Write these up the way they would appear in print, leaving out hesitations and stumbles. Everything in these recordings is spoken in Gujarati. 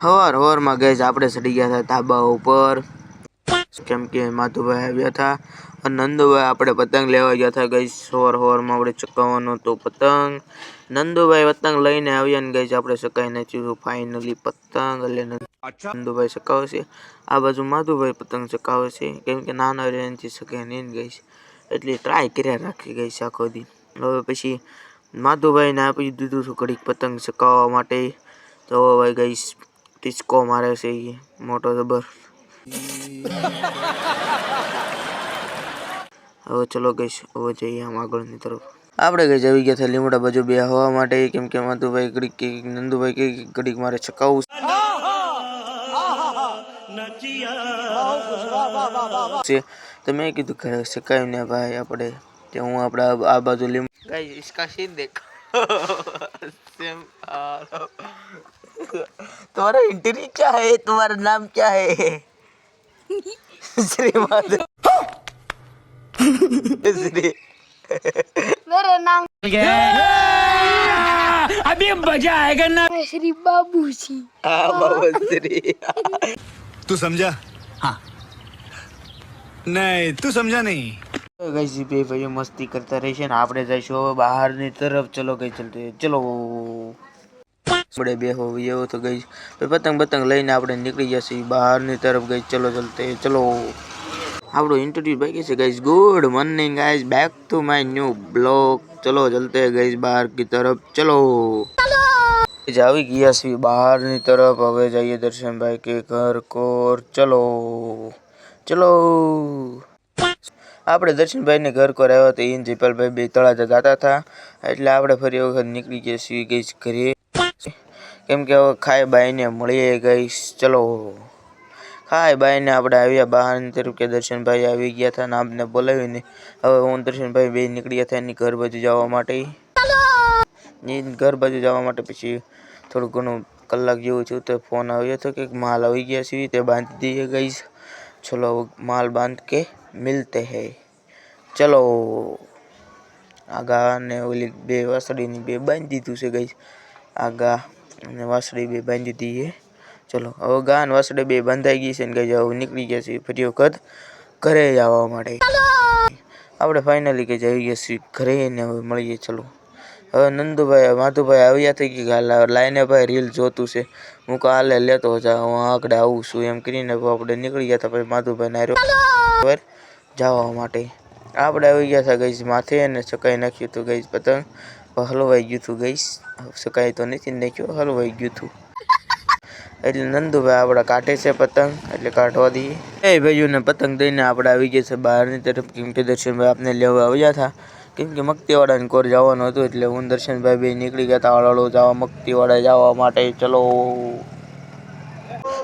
હવારમાં ગઈશ આપણે ચડી ગયા હતા ધાબા ઉપર, કેમ કે માધુભાઈ આવ્યા હતા અને નંદુભાઈ આપણે પતંગ લેવા ગયા હતા. ગઈશ સવારમાં આપણે ચકાવવાનો તો પતંગ નંદુભાઈ પતંગ લઈને આવ્યા ને ગઈશ આપણે ચકાઈ નાખ્યું ફાઇનલી પતંગ. એટલે નંદુભાઈ ચકાવશે, આ બાજુ માધુભાઈ પતંગ ચકાવે છે, કેમ કે નાના એનાથી ચકાઈ નહીં ગઈશ એટલે ટ્રાય કર્યા રાખી ગઈશ આખો દી. હવે પછી માધુભાઈને આપી દીધું હતું ઘડીક પતંગ ચકાવવા માટે. તો હવે ગઈશ ટિચકો મારે છે એ મોટો જબર. હવે ચલો ગઈશ હવે જઈએ આમ આગળની તરફ. આપણે ગઈ આવી ગયા હતા લીમડા બાજુ બે હવા માટે, કેમ કે માધુભાઈ ઘડીક કે નંદુભાઈ કે ઘડીક મારે ચકાવવું છે. તો મેં કીધું ઘરે ચકાવીને ભાઈ આપણે કે હું આપણે આ બાજુ લીમડા ગાઈસ इसका सीन देखो तुम्हारा इंटरव्यू क्या है, तुम्हारा नाम क्या है? श्रीमान श्री मेरा नाम अभी मजा आएगा ना। श्री बाबूजी। हाँ बाबूश्री। तू समझा? हाँ नहीं तू समझा नहीं। गाइस બે ભાઈઓ મસ્તી કરતા રહેશે ને આપણે જઈશું હવે બહારની તરફ. ચલો ગઈ ચલતે ચલો આપણે બે હો એવો તો ગઈ પતંગ લઈને આપણે નીકળી જશે બહારની તરફ. ગઈ ચલો ચલતે ચલો. આપણો ઇન્ટરવ્યુ બાકી છે guys. Good morning guys, back to my new blog. ચલો ચલતે ગઈસ બહાર की तरफ चलो. આવી ગયા છીએ બહારની તરફ. હવે જઈએ દર્શનભાઈ કે ઘર કોર. ચલો ચલો. આપણે દર્શનભાઈને ઘર કોર આવ્યા તો ઈન જીપલભાઈ બે તળાજા જતા હતા એટલે આપણે ફરી વખત નીકળી ગયા છીએ ગઈશ ઘરે, કેમ કે હવે ખાઈ બાઈને મળીએ ગઈશ. ચલો ખાઈ બાઈને આપણે આવ્યા બહારની તરફ કે દર્શનભાઈ આવી ગયા હતા ને આપને બોલાવીને હવે હું દર્શનભાઈ બે નીકળ્યા હતા એની ઘર બાજુ જવા માટે. ઘર બાજુ જવા માટે પછી થોડું ઘણું કલાક જેવું થયું તો ફોન આવ્યો હતો કે માલ આવી ગયા છે તે બાંધી દઈએ ગઈશ. ચલો માલ બાંધ કે મિલતે હૈ. ચલો આગા ને ઓલી બે વાસળીની બે બાંધી દીધું છે ગઈશ. આગા અને વાસળી બે બાંધી દઈએ. ચલો હવે ગા ને વાસળી બે બંધાઈ ગઈ છે ને ગઈ હવે નીકળી ગયા છીએ ફરી વખત ઘરે જવા માટે. આપણે ફાઇનલી કે જઈ ગયા છીએ ઘરે ને હવે મળીએ. ચલો હવે નંદુભાઈ માધુભાઈ આવ્યા થઈ કે લાઈને ભાઈ રીલ જોતું છે. હું કાલે લેતો જા હું આગળ આવું છું એમ કરીને આપણે નીકળી ગયા હતા. પછી માધુભાઈ નાર્યો જવા માટે આપણે આવી ગયા હતા ગઈશ માથે અને ચકાઈ નાખ્યું હતું ગઈશ પતંગ. હલવાઈ ગયું હતું ગઈશ, ચકાઈ તો નથી નાખ્યું, હલવાઈ ગયું હતું. એટલે નંદુભાઈ આપણા કાઢે છે પતંગ એટલે કાઢવા દઈએ. એ ભાઈઓને પતંગ દઈને આપણે આવી ગયા છે બહારની તરફ, કેમ કે દર્શનભાઈ આપને લેવા આવ્યા હતા, કેમ કે મક્તિવાડાને કોર જવાનું હતું એટલે હું દર્શનભાઈ બે નીકળી ગયા હતા હળહળો જવા મક્તિવાડા જવા માટે. ચલો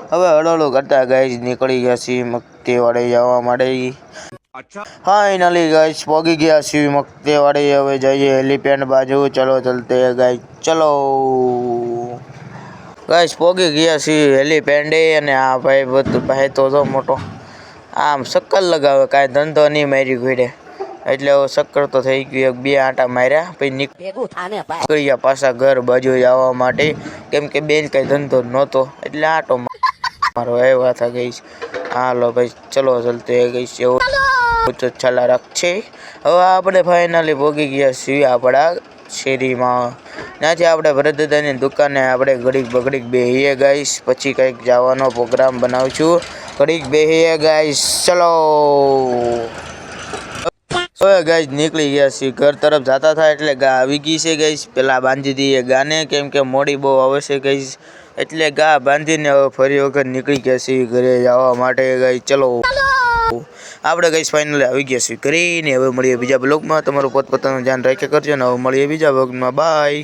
હવે હળહળો કરતા ગાઈસ નીકળી ગયા છીએ મક્તિવાડે જવા માટે. ફાઇનલી ગાઈસ પહોંચી ગયા છીએ મક્તિવાડે. હવે જઈએ એલિફેન્ટ બાજુ. ચલો ચલતે ગાઈસ ચલો. ગાઈસ પહોંચી ગયા છીએ એલિફેન્ટે અને આ ભાઈ બધું ભાઈ તો મોટો આમ શક્કર લગાવે કાંઈ ધંધો નહીં મારી ઘોડે એટલે હવે શક્કર તો થઈ ગયું. બે આંટા માર્યા પછી નીકળી ગયા પાછા ઘર બાજુ જવા માટે, કેમ કે બેન કઈ ધંધો નહોતો એટલે આંટો મારો આવ્યા હતા ગઈશ. હાલો ભાઈ ચલો ચલતે ગઈશ એવું છલા રાખ છે. હવે આપણે ફાઇનલી પહોંચી ગયા છીએ આપણા શેરીમાં. ત્યાંથી આપણે ભરતદાદાની દુકાને આપણે ઘડીક બેહીએ ગાઈશ, પછી કંઈક જવાનો પ્રોગ્રામ બનાવશું. ઘડીક બેહીએ ગાઈશ. ચલો હવે ગાઈસ નીકળી ગયા છીએ ઘર તરફ જતા હતા એટલે ગા આવી ગઈ છે ગાઈસ. પેલા બાંધી દઈએ ગાને, કેમ કે મોડી બહુ આવે છે ગાઈસ એટલે ગા બાંધીને હવે ફરી વખત નીકળી ગયા છીએ ઘરે જવા માટે ગાઈસ. ચલો આપણે ગાઈસ ફાઇનલી આવી ગયા છીએ ઘરે ને હવે મળીએ બીજા બ્લોગમાં. તમારું પોતપોતાનું ધ્યાન રાખ્યા કરજો ને હવે મળીએ બીજા બ્લોગમાં. બાય.